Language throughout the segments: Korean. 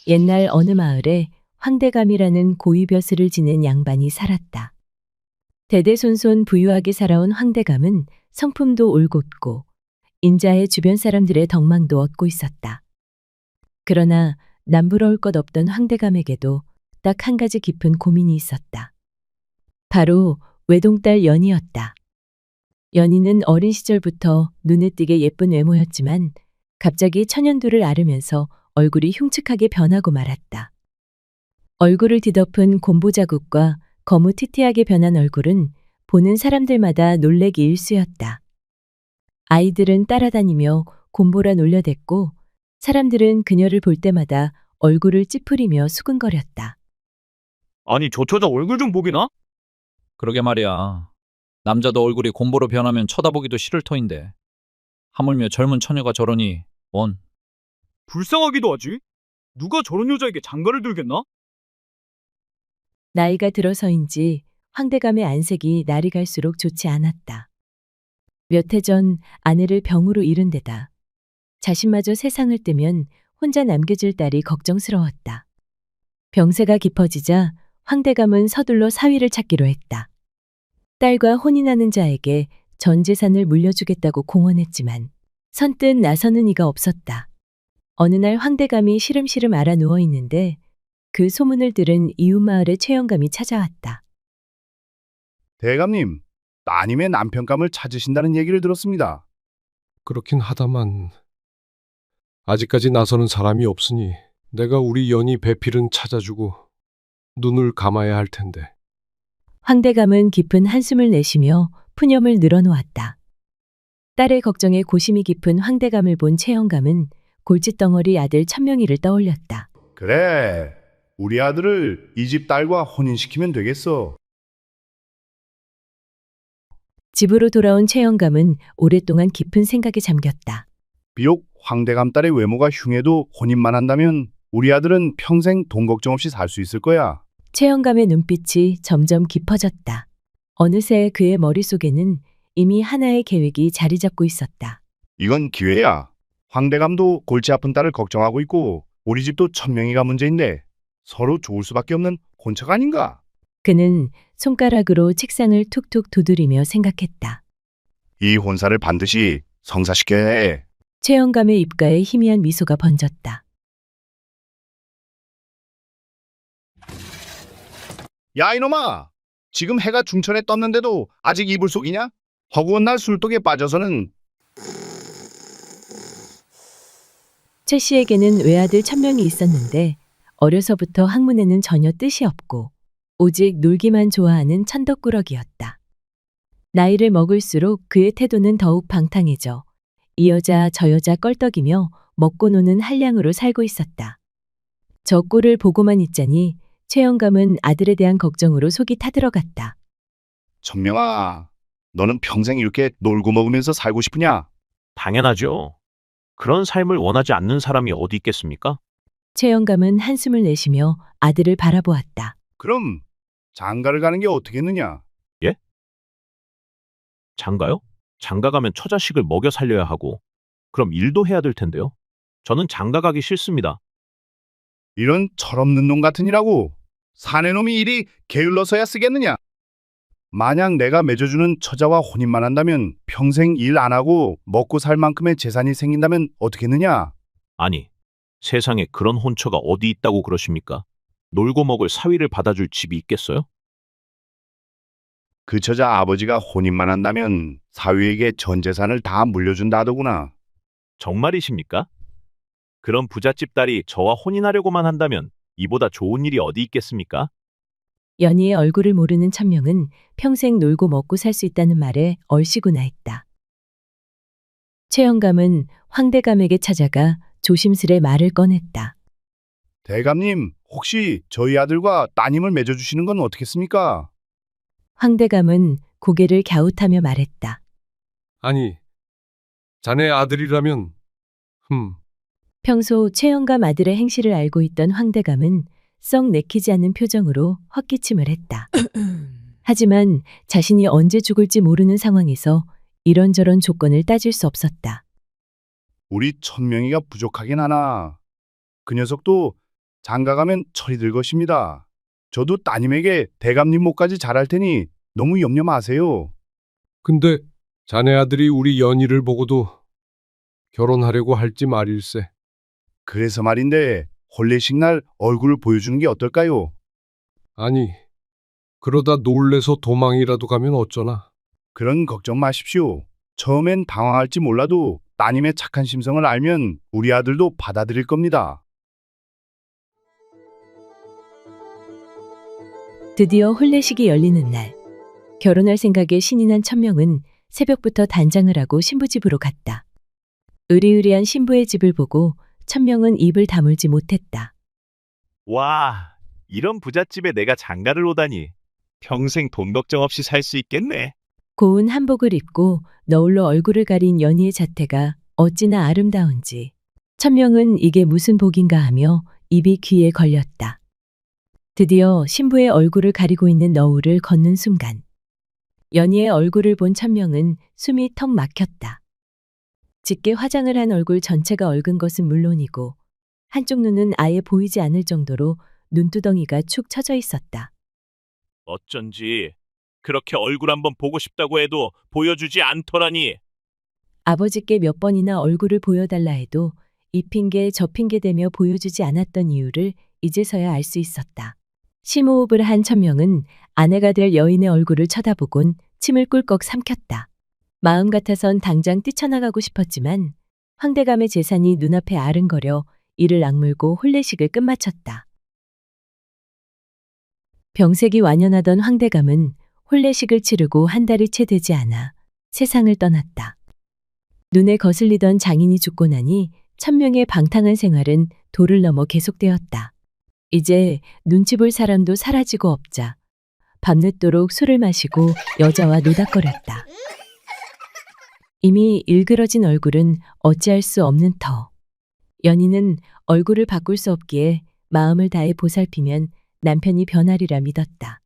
옛날 어느 마을에 황대감이라는 고위벼슬을 지낸 양반이 살았다. 대대손손 부유하게 살아온 황대감은 성품도 올곧고 인자해 주변 사람들의 덕망도 얻고 있었다. 그러나 남부러울 것 없던 황대감에게도 딱 한 가지 깊은 고민이 있었다. 바로 외동딸 연희였다. 연희는 어린 시절부터 눈에 띄게 예쁜 외모였지만 갑자기 천연두를 앓으면서 얼굴이 흉측하게 변하고 말았다. 얼굴을 뒤덮은 곰보 자국과 거무튀튀하게 변한 얼굴은 보는 사람들마다 놀래기 일쑤였다. 아이들은 따라다니며 곰보라 놀려댔고 사람들은 그녀를 볼 때마다 얼굴을 찌푸리며 수근거렸다. 아니, 저 처자 얼굴 좀 보기나? 그러게 말이야. 남자도 얼굴이 곰보로 변하면 쳐다보기도 싫을 터인데. 하물며 젊은 처녀가 저러니 원. 불쌍하기도 하지. 누가 저런 여자에게 장가를 들겠나? 나이가 들어서인지 황대감의 안색이 날이 갈수록 좋지 않았다. 몇 해 전 아내를 병으로 잃은 데다 자신마저 세상을 뜨면 혼자 남겨질 딸이 걱정스러웠다. 병세가 깊어지자 황대감은 서둘러 사위를 찾기로 했다. 딸과 혼인하는 자에게 전 재산을 물려주겠다고 공언했지만 선뜻 나서는 이가 없었다. 어느 날 황대감이 시름시름 앓아 누워 있는데 그 소문을 들은 이웃마을의 최영감이 찾아왔다. 대감님, 따님의 남편감을 찾으신다는 얘기를 들었습니다. 그렇긴 하다만 아직까지 나서는 사람이 없으니 내가 우리 연희 배필은 찾아주고 눈을 감아야 할 텐데. 황대감은 깊은 한숨을 내쉬며 푸념을 늘어놓았다. 딸의 걱정에 고심이 깊은 황대감을 본 최영감은 골칫덩어리 아들 천명이를 떠올렸다. 그래, 우리 아들을 이 집 딸과 혼인시키면 되겠어. 집으로 돌아온 최영감은 오랫동안 깊은 생각에 잠겼다. 비록 황대감 딸의 외모가 흉해도 혼인만 한다면 우리 아들은 평생 돈 걱정 없이 살 수 있을 거야. 최영감의 눈빛이 점점 깊어졌다. 어느새 그의 머릿속에는 이미 하나의 계획이 자리 잡고 있었다. 이건 기회야. 황대감도 골치 아픈 딸을 걱정하고 있고 우리 집도 천명이가 문제인데 서로 좋을 수밖에 없는 혼처가 아닌가? 그는 손가락으로 책상을 툭툭 두드리며 생각했다. 이 혼사를 반드시 성사시켜야 해. 최영감의 입가에 희미한 미소가 번졌다. 야 이놈아! 지금 해가 중천에 떴는데도 아직 이불 속이냐? 허구한 날 술독에 빠져서는. 최 씨에게는 외아들 천명이 있었는데 어려서부터 학문에는 전혀 뜻이 없고 오직 놀기만 좋아하는 천덕꾸러기였다. 나이를 먹을수록 그의 태도는 더욱 방탕해져 이 여자 저 여자 껄떡이며 먹고 노는 한량으로 살고 있었다. 저 꼴을 보고만 있자니 최영감은 아들에 대한 걱정으로 속이 타들어갔다. 천명아, 너는 평생 이렇게 놀고 먹으면서 살고 싶으냐? 당연하죠. 그런 삶을 원하지 않는 사람이 어디 있겠습니까? 최영감은 한숨을 내쉬며 아들을 바라보았다. 그럼 장가를 가는 게 어떻겠느냐? 장가요? 장가 가면 처자식을 먹여 살려야 하고, 그럼 일도 해야 될 텐데요. 저는 장가 가기 싫습니다. 이런 철없는 놈 같으니라고. 사내놈이 일이 게을러서야 쓰겠느냐? 만약 내가 맺어주는 처자와 혼인만 한다면 평생 일 안 하고 먹고 살 만큼의 재산이 생긴다면 어떻겠느냐? 아니, 세상에 그런 혼처가 어디 있다고 그러십니까? 놀고 먹을 사위를 받아줄 집이 있겠어요? 그 처자 아버지가 혼인만 한다면 사위에게 전 재산을 다 물려준다 하더구나. 정말이십니까? 그런 부잣집 딸이 저와 혼인하려고만 한다면 이보다 좋은 일이 어디 있겠습니까? 연희의 얼굴을 모르는 천명은 평생 놀고 먹고 살 수 있다는 말에 얼씨구나 했다. 최영감은 황대감에게 찾아가 조심스레 말을 꺼냈다. 대감님, 혹시 저희 아들과 따님을 맺어주시는 건 어떻겠습니까? 황대감은 고개를 갸웃하며 말했다. 아니, 자네 아들이라면 평소 최영감 아들의 행실을 알고 있던 황대감은 썩 내키지 않는 표정으로 헛기침을 했다. 하지만 자신이 언제 죽을지 모르는 상황에서 이런저런 조건을 따질 수 없었다. 우리 천명이가 부족하긴 하나 그 녀석도 장가가면 철이 들 것입니다. 저도 따님에게 대감님 목까지 잘할 테니 너무 염려 마세요. 근데 자네 아들이 우리 연희를 보고도 결혼하려고 할지 말일세. 그래서 말인데 혼례식 날 얼굴을 보여주는 게 어떨까요? 아니, 그러다 놀래서 도망이라도 가면 어쩌나. 그런 걱정 마십시오. 처음엔 당황할지 몰라도 따님의 착한 심성을 알면 우리 아들도 받아들일 겁니다. 드디어 혼례식이 열리는 날. 결혼할 생각에 신이 난 천명은 새벽부터 단장을 하고 신부 집으로 갔다. 으리으리한 신부의 집을 보고 천명은 입을 다물지 못했다. 와, 이런 부잣집에 내가 장가를 오다니. 평생 돈 걱정 없이 살 수 있겠네. 고운 한복을 입고 너울로 얼굴을 가린 연희의 자태가 어찌나 아름다운지 천명은 이게 무슨 복인가 하며 입이 귀에 걸렸다. 드디어 신부의 얼굴을 가리고 있는 너울을 걷는 순간 연희의 얼굴을 본 천명은 숨이 턱 막혔다. 짙게 화장을 한 얼굴 전체가 얼근 것은 물론이고 한쪽 눈은 아예 보이지 않을 정도로 눈두덩이가 축 처져 있었다. 어쩐지 그렇게 얼굴 한번 보고 싶다고 해도 보여주지 않더라니. 아버지께 몇 번이나 얼굴을 보여달라 해도 이 핑계 저 핑계 대며 보여주지 않았던 이유를 이제서야 알 수 있었다. 심호흡을 한 천명은 아내가 될 여인의 얼굴을 쳐다보곤 침을 꿀꺽 삼켰다. 마음 같아선 당장 뛰쳐나가고 싶었지만 황대감의 재산이 눈앞에 아른거려 이를 악물고 혼례식을 끝마쳤다. 병색이 완연하던 황대감은 혼례식을 치르고 한 달이 채 되지 않아 세상을 떠났다. 눈에 거슬리던 장인이 죽고 나니 천명의 방탕한 생활은 도를 넘어 계속되었다. 이제 눈치 볼 사람도 사라지고 없자 밤늦도록 술을 마시고 여자와 노닥거렸다. 이미 일그러진 얼굴은 어찌할 수 없는 터. 연희는 얼굴을 바꿀 수 없기에 마음을 다해 보살피면 남편이 변하리라 믿었다.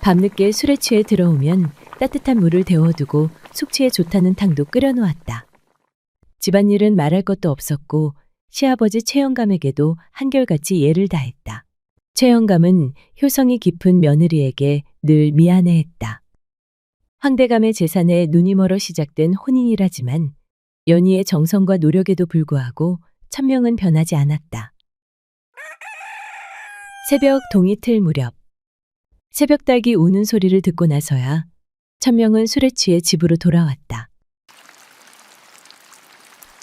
밤늦게 술에 취해 들어오면 따뜻한 물을 데워두고 숙취에 좋다는 탕도 끓여놓았다. 집안일은 말할 것도 없었고 시아버지 최영감에게도 한결같이 예를 다했다. 최영감은 효성이 깊은 며느리에게 늘 미안해했다. 황대감의 재산에 눈이 멀어 시작된 혼인이라지만 연희의 정성과 노력에도 불구하고 천명은 변하지 않았다. 새벽 동이 틀 무렵 새벽닭이 우는 소리를 듣고 나서야 천명은 술에 취해 집으로 돌아왔다.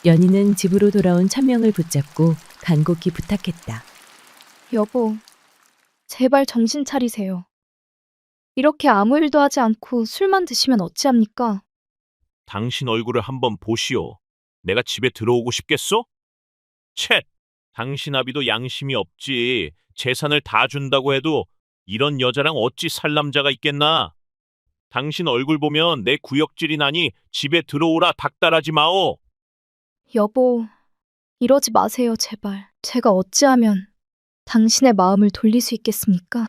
연희는 집으로 돌아온 천명을 붙잡고 간곡히 부탁했다. 여보, 제발 정신 차리세요. 이렇게 아무 일도 하지 않고 술만 드시면 어찌합니까? 당신 얼굴을 한번 보시오. 내가 집에 들어오고 싶겠소? 쳇! 당신 아비도 양심이 없지. 재산을 다 준다고 해도 이런 여자랑 어찌 살 남자가 있겠나? 당신 얼굴 보면 내 구역질이 나니 집에 들어오라 닥달하지 마오. 여보, 이러지 마세요, 제발. 제가 어찌하면 당신의 마음을 돌릴 수 있겠습니까?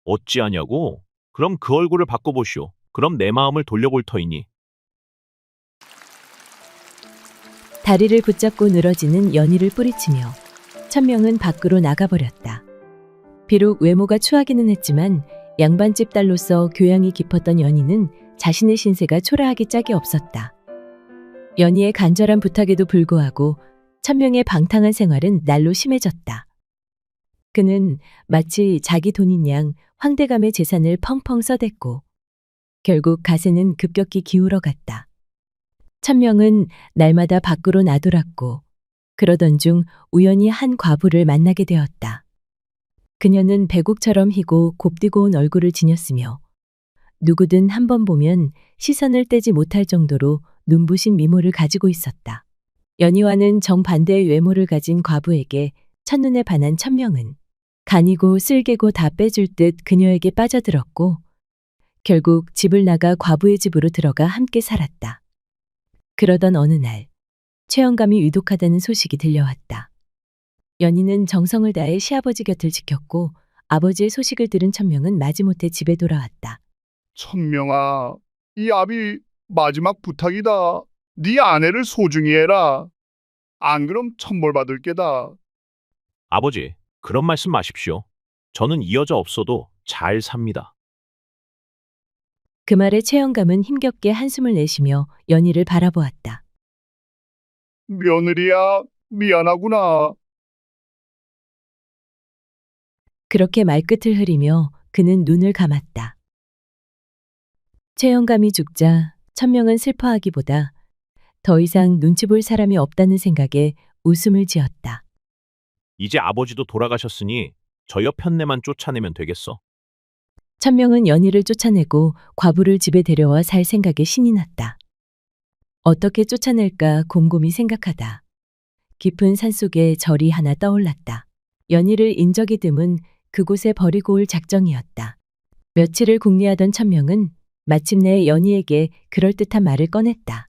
어찌하냐고? 그럼 그 얼굴을 바꿔보시오. 그럼 내 마음을 돌려볼 터이니. 다리를 붙잡고 늘어지는 연희를 뿌리치며 천명은 밖으로 나가버렸다. 비록 외모가 추하기는 했지만 양반집 딸로서 교양이 깊었던 연희는 자신의 신세가 초라하기 짝이 없었다. 연희의 간절한 부탁에도 불구하고 천명의 방탕한 생활은 날로 심해졌다. 그는 마치 자기 돈인 양 황대감의 재산을 펑펑 써댔고 결국 가세는 급격히 기울어갔다. 천명은 날마다 밖으로 나돌았고 그러던 중 우연히 한 과부를 만나게 되었다. 그녀는 백옥처럼 희고 곱디고 온 얼굴을 지녔으며 누구든 한 번 보면 시선을 떼지 못할 정도로 눈부신 미모를 가지고 있었다. 연희와는 정반대의 외모를 가진 과부에게 첫눈에 반한 천명은 간이고 쓸개고 다 빼줄 듯 그녀에게 빠져들었고 결국 집을 나가 과부의 집으로 들어가 함께 살았다. 그러던 어느 날 최영감이 위독하다는 소식이 들려왔다. 연희는 정성을 다해 시아버지 곁을 지켰고 아버지의 소식을 들은 천명은 마지못해 집에 돌아왔다. 천명아, 이 아비 마지막 부탁이다. 네 아내를 소중히 해라. 안 그럼 천벌 받을 게다. 아버지, 그런 말씀 마십시오. 저는 이 여자 없어도 잘 삽니다. 그 말에 최영감은 힘겹게 한숨을 내쉬며 연희를 바라보았다. 며느리야, 미안하구나. 그렇게 말끝을 흐리며 그는 눈을 감았다. 최영감이 죽자 천명은 슬퍼하기보다 더 이상 눈치 볼 사람이 없다는 생각에 웃음을 지었다. 이제 아버지도 돌아가셨으니 저 옆 편네만 쫓아내면 되겠어. 천명은 연희를 쫓아내고 과부를 집에 데려와 살 생각에 신이 났다. 어떻게 쫓아낼까 곰곰이 생각하다 깊은 산속에 절이 하나 떠올랐다. 연희를 인적이 드문 그곳에 버리고 올 작정이었다. 며칠을 궁리하던 천명은 마침내 연희에게 그럴듯한 말을 꺼냈다.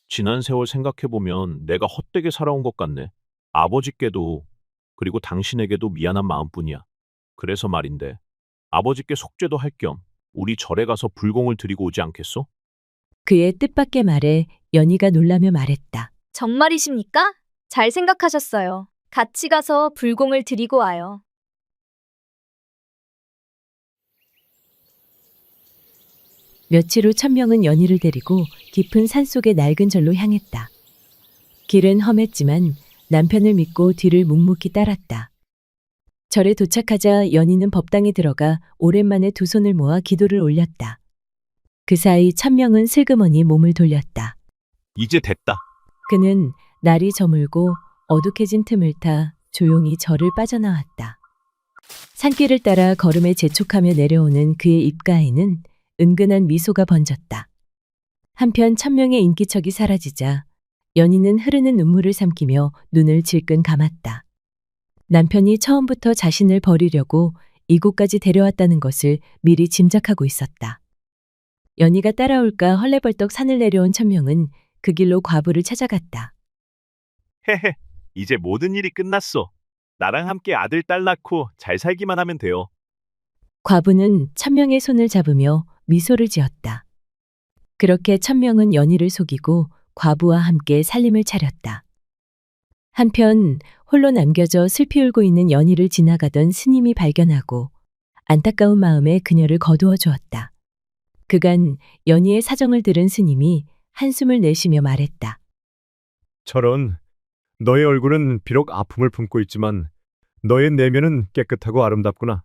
지난 세월 생각해보면 내가 헛되게 살아온 것 같네. 아버지께도 그리고 당신에게도 미안한 마음뿐이야. 그래서 말인데 아버지께 속죄도 할 겸 우리 절에 가서 불공을 드리고 오지 않겠소? 그의 뜻밖의 말에 연희가 놀라며 말했다. 정말이십니까? 잘 생각하셨어요. 같이 가서 불공을 드리고 와요. 며칠 후 천명은 연희를 데리고 깊은 산속의 낡은 절로 향했다. 길은 험했지만 남편을 믿고 뒤를 묵묵히 따랐다. 절에 도착하자 연희는 법당에 들어가 오랜만에 두 손을 모아 기도를 올렸다. 그 사이 천명은 슬그머니 몸을 돌렸다. 이제 됐다. 그는 날이 저물고 어둑해진 틈을 타 조용히 절을 빠져나왔다. 산길을 따라 걸음에 재촉하며 내려오는 그의 입가에는 은근한 미소가 번졌다. 한편 천명의 인기척이 사라지자 연희는 흐르는 눈물을 삼키며 눈을 질끈 감았다. 남편이 처음부터 자신을 버리려고 이곳까지 데려왔다는 것을 미리 짐작하고 있었다. 연희가 따라올까 헐레벌떡 산을 내려온 천명은 그 길로 과부를 찾아갔다. 헤헤, 이제 모든 일이 끝났어. 나랑 함께 아들, 딸 낳고 잘 살기만 하면 돼요. 과부는 천명의 손을 잡으며 미소를 지었다. 그렇게 천명은 연희를 속이고 과부와 함께 살림을 차렸다. 한편 홀로 남겨져 슬피 울고 있는 연희를 지나가던 스님이 발견하고 안타까운 마음에 그녀를 거두어 주었다. 그간 연희의 사정을 들은 스님이 한숨을 내쉬며 말했다. 저런, 너의 얼굴은 비록 아픔을 품고 있지만 너의 내면은 깨끗하고 아름답구나.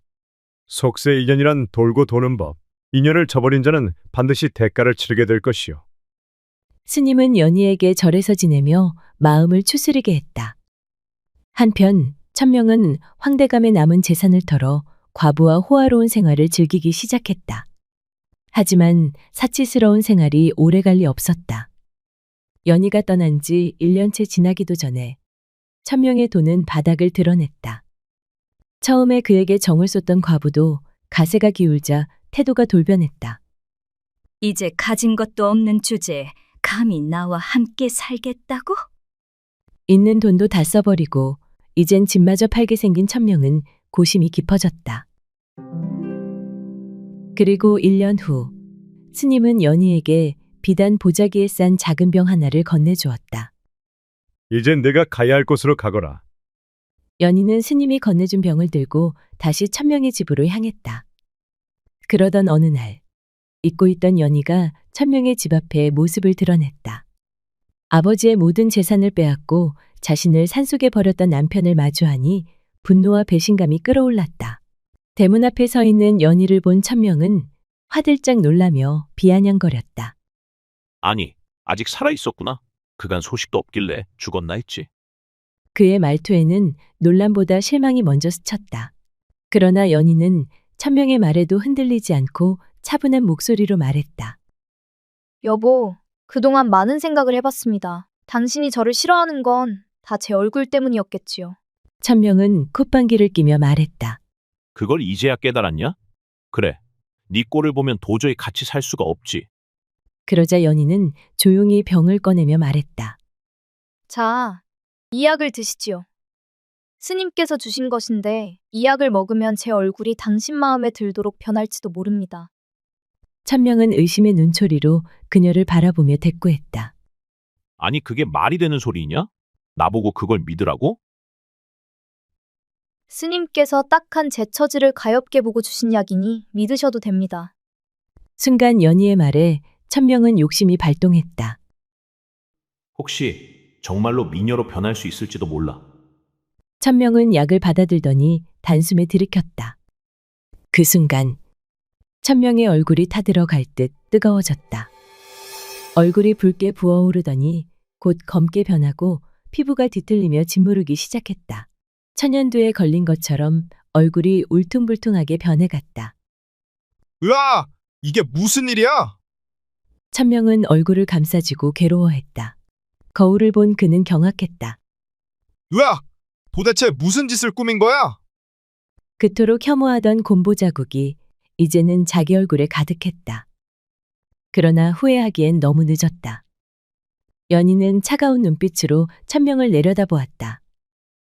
속세 인연이란 돌고 도는 법. 인연을 저버린 자는 반드시 대가를 치르게 될 것이요. 스님은 연희에게 절에서 지내며 마음을 추스리게 했다. 한편 천명은 황대감에 남은 재산을 털어 과부와 호화로운 생활을 즐기기 시작했다. 하지만 사치스러운 생활이 오래갈 리 없었다. 연희가 떠난 지 1년째 지나기도 전에 천명의 돈은 바닥을 드러냈다. 처음에 그에게 정을 쏟던 과부도 가세가 기울자 태도가 돌변했다. 이제 가진 것도 없는 주제에 감히 나와 함께 살겠다고? 있는 돈도 다 써버리고 이젠 집마저 팔게 생긴 천명은 고심이 깊어졌다. 그리고 1년 후 스님은 연희에게 비단 보자기에 싼 작은 병 하나를 건네주었다. 이젠 내가 가야 할 곳으로 가거라. 연희는 스님이 건네준 병을 들고 다시 천명의 집으로 향했다. 그러던 어느 날 잊고 있던 연희가 천명의 집 앞에 모습을 드러냈다. 아버지의 모든 재산을 빼앗고 자신을 산속에 버렸던 남편을 마주하니 분노와 배신감이 끌어올랐다. 대문 앞에 서 있는 연희를 본 천명은 화들짝 놀라며 비아냥거렸다. 아니, 아직 살아있었구나. 그간 소식도 없길래 죽었나 했지. 그의 말투에는 논란보다 실망이 먼저 스쳤다. 그러나 연희는 천명의 말에도 흔들리지 않고 차분한 목소리로 말했다. 여보, 그동안 많은 생각을 해봤습니다. 당신이 저를 싫어하는 건 다 제 얼굴 때문이었겠지요. 천명은 콧방귀를 끼며 말했다. 그걸 이제야 깨달았냐? 그래, 네 꼴을 보면 도저히 같이 살 수가 없지. 그러자 연희는 조용히 병을 꺼내며 말했다. 자, 이 약을 드시지요. 스님께서 주신 것인데 이 약을 먹으면 제 얼굴이 당신 마음에 들도록 변할지도 모릅니다. 천명은 의심의 눈초리로 그녀를 바라보며 대꾸했다. 아니, 그게 말이 되는 소리냐? 나보고 그걸 믿으라고? 스님께서 딱한 제 처지를 가엾게 보고 주신 약이니 믿으셔도 됩니다. 순간 연희의 말에 천명은 욕심이 발동했다. 혹시 정말로 미녀로 변할 수 있을지도 몰라. 천명은 약을 받아들더니 단숨에 들이켰다. 그 순간 천명의 얼굴이 타들어갈 듯 뜨거워졌다. 얼굴이 붉게 부어오르더니 곧 검게 변하고 피부가 뒤틀리며 짓무르기 시작했다. 천연두에 걸린 것처럼 얼굴이 울퉁불퉁하게 변해갔다. 으아! 이게 무슨 일이야? 천명은 얼굴을 감싸쥐고 괴로워했다. 거울을 본 그는 경악했다. 으아! 도대체 무슨 짓을 꾸민 거야? 그토록 혐오하던 곰보 자국이 이제는 자기 얼굴에 가득했다. 그러나 후회하기엔 너무 늦었다. 연희는 차가운 눈빛으로 천명을 내려다보았다.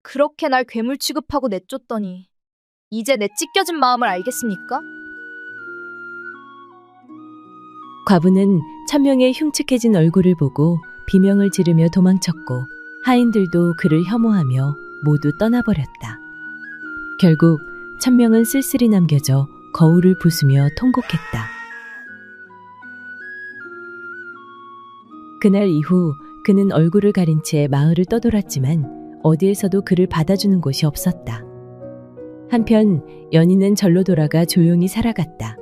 그렇게 날 괴물 취급하고 내쫓더니 이제 내 찢겨진 마음을 알겠습니까? 과부는 천명의 흉측해진 얼굴을 보고 비명을 지르며 도망쳤고 하인들도 그를 혐오하며 모두 떠나버렸다. 결국 천명은 쓸쓸히 남겨져 거울을 부수며 통곡했다. 그날 이후 그는 얼굴을 가린 채 마을을 떠돌았지만 어디에서도 그를 받아주는 곳이 없었다. 한편 연희는 절로 돌아가 조용히 살아갔다.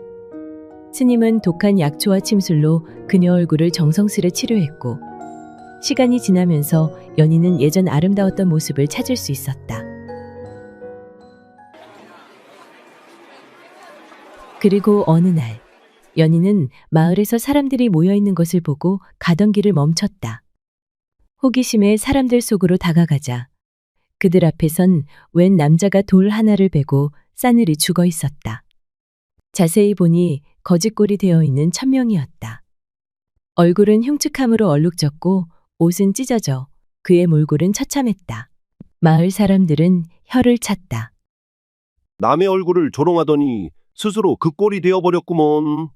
스님은 독한 약초와 침술로 그녀 얼굴을 정성스레 치료했고 시간이 지나면서 연희는 예전 아름다웠던 모습을 찾을 수 있었다. 그리고 어느 날 연희는 마을에서 사람들이 모여있는 것을 보고 가던 길을 멈췄다. 호기심에 사람들 속으로 다가가자 그들 앞에선 웬 남자가 돌 하나를 베고 싸늘히 죽어 있었다. 자세히 보니 거짓골이 되어 있는 천명이었다. 얼굴은 흉측함으로 얼룩졌고 옷은 찢어져 그의 몰골은 처참했다. 마을 사람들은 혀를 찼다. 남의 얼굴을 조롱하더니 스스로 그 꼴이 되어버렸구먼.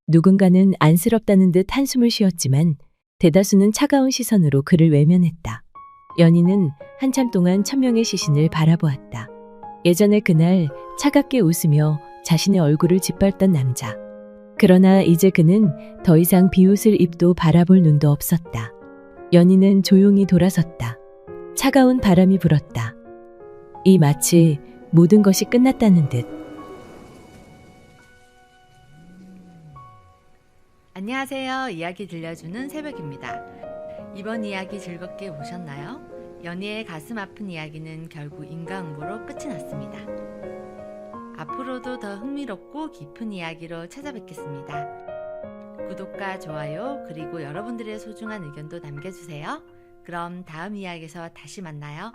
누군가는 안쓰럽다는 듯 한숨을 쉬었지만 대다수는 차가운 시선으로 그를 외면했다. 연희는 한참 동안 천명의 시신을 바라보았다. 예전에 그날 차갑게 웃으며 자신의 얼굴을 짓밟던 남자. 그러나 이제 그는 더 이상 비웃을 입도 바라볼 눈도 없었다. 연희는 조용히 돌아섰다. 차가운 바람이 불었다. 이 마치 모든 것이 끝났다는 듯. 안녕하세요. 이야기 들려주는 새벽입니다. 이번 이야기 즐겁게 보셨나요? 연희의 가슴 아픈 이야기는 결국 인과응보로 끝이 났습니다. 앞으로도 더 흥미롭고 깊은 이야기로 찾아뵙겠습니다. 구독과 좋아요 그리고 여러분들의 소중한 의견도 남겨주세요. 그럼 다음 이야기에서 다시 만나요.